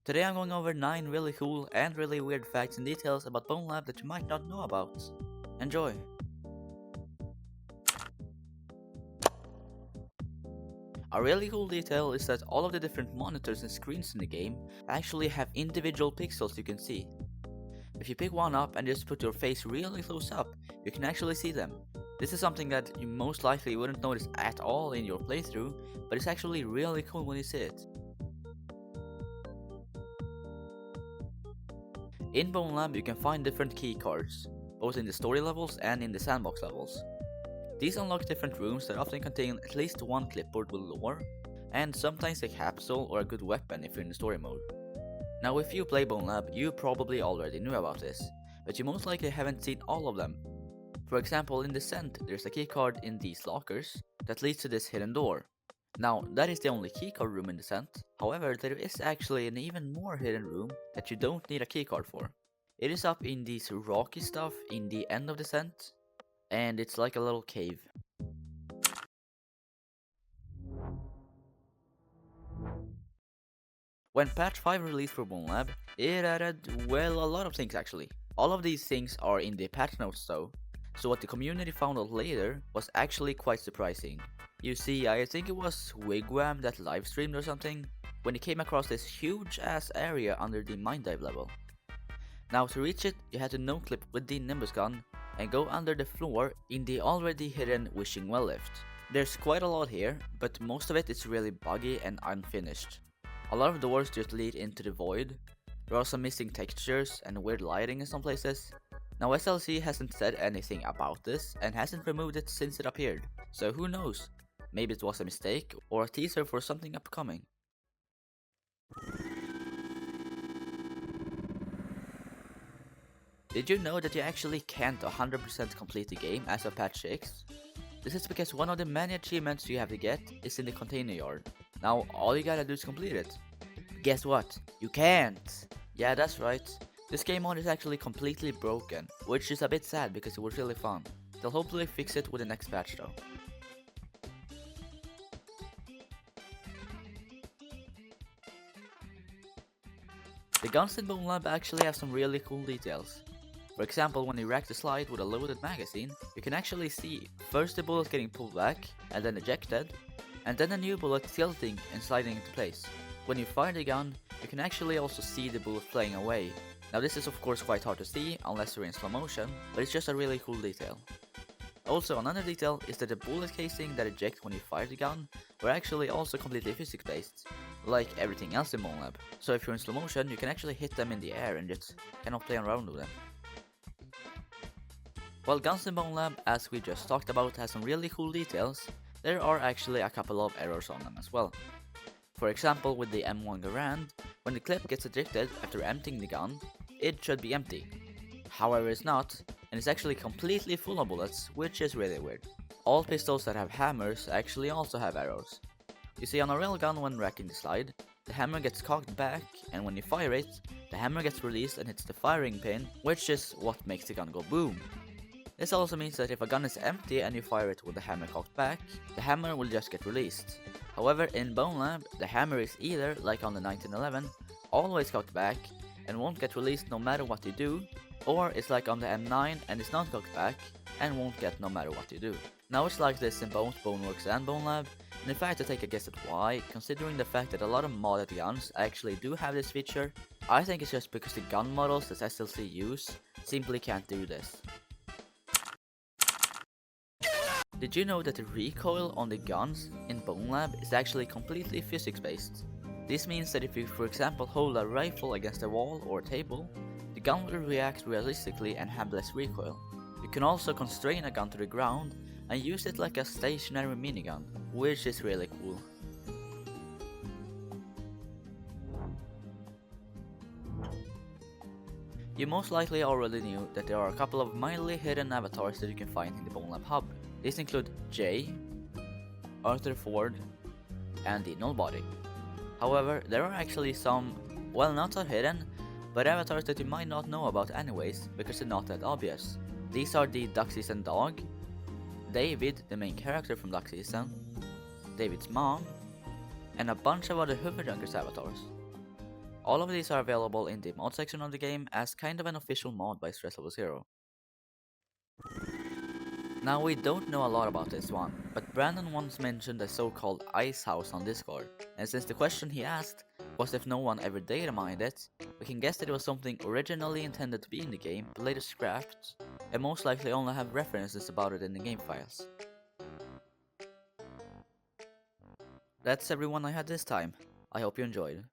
Today I'm going over 9 really cool and really weird facts and details about Bonelab that you might not know about. Enjoy! A really cool detail is that all of the different monitors and screens in the game actually have individual pixels you can see. If you pick one up and just put your face really close up, you can actually see them. This is something that you most likely wouldn't notice at all in your playthrough, but it's actually really cool when you see it. In Bonelab you can find different key cards, both in the story levels and in the sandbox levels. These unlock different rooms that often contain at least one clipboard with lore, and sometimes a capsule or a good weapon if you're in the story mode. Now if you play Bonelab, you probably already knew about this, but you most likely haven't seen all of them. For example, in Descent, there's a keycard in these lockers that leads to this hidden door. Now, that is the only keycard room in Descent, however there is actually an even more hidden room that you don't need a keycard for. It is up in this rocky stuff in the end of Descent, and it's like a little cave. When patch 5 released for Bonelab, it added, well, a lot of things actually. All of these things are in the patch notes though, so what the community found out later was actually quite surprising. You see, I think it was Wigwam that livestreamed or something, when he came across this huge ass area under the mine dive level. Now to reach it, you had to no-clip with the Nimbus gun and go under the floor in the already hidden Wishing Well lift. There's quite a lot here, but most of it is really buggy and unfinished. A lot of doors just lead into the void. There are some missing textures and weird lighting in some places. Now SLC hasn't said anything about this and hasn't removed it since it appeared, so who knows? Maybe it was a mistake or a teaser for something upcoming. Did you know that you actually can't 100% complete the game as of patch 6? This is because one of the many achievements you have to get is in the container yard. Now all you gotta do is complete it. Guess what? You can't! Yeah, that's right. This game mode is actually completely broken, which is a bit sad because it was really fun. They'll hopefully fix it with the next patch though. The guns in Bonelab actually have some really cool details. For example, when you rack the slide with a loaded magazine, you can actually see first the bullet getting pulled back and then ejected, and then a new bullet tilting and sliding into place. When you fire the gun, you can actually also see the bullet flying away. Now this is of course quite hard to see unless you're in slow motion, but it's just a really cool detail. Also another detail is that the bullet casing that eject when you fire the gun were actually also completely physics based, like everything else in Bonelab. So if you're in slow motion, you can actually hit them in the air and just cannot play around with them. While guns in Bonelab, as we just talked about, has some really cool details, there are actually a couple of errors on them as well. For example, with the M1 Garand, when the clip gets ejected after emptying the gun, it should be empty. However, it's not, and it's actually completely full of bullets, which is really weird. All pistols that have hammers actually also have arrows. You see, on a railgun when racking the slide, the hammer gets cocked back, and when you fire it, the hammer gets released and hits the firing pin, which is what makes the gun go boom. This also means that if a gun is empty and you fire it with the hammer cocked back, the hammer will just get released. However, in Bonelab, the hammer is either, like on the 1911, always cocked back and won't get released no matter what you do, or it's like on the M9 and is not cocked back and won't get no matter what you do. Now it's like this in both Boneworks and Bonelab, and if I had to take a guess at why, considering the fact that a lot of modded guns actually do have this feature, I think it's just because the gun models that SLC use simply can't do this. Did you know that the recoil on the guns in Bonelab is actually completely physics based? This means that if you for example hold a rifle against a wall or a table, the gun will react realistically and have less recoil. You can also constrain a gun to the ground and use it like a stationary minigun, which is really cool. You most likely already knew that there are a couple of mildly hidden avatars that you can find in the Bonelab hub. These include Jay, Arthur Ford, and the Nullbody. However, there are actually some, well, not so hidden, but avatars that you might not know about anyways, because they're not that obvious. These are the Duck Season dog, David, the main character from Duck Season, David's mom, and a bunch of other Hooverjunkers avatars. All of these are available in the mod section of the game as kind of an official mod by Stress Level Zero. Now we don't know a lot about this one, but Brandon once mentioned a so-called ice house on Discord, and since the question he asked was if no one ever data mined it, we can guess that it was something originally intended to be in the game but later scrapped, and most likely only have references about it in the game files. That's everyone I had this time. I hope you enjoyed.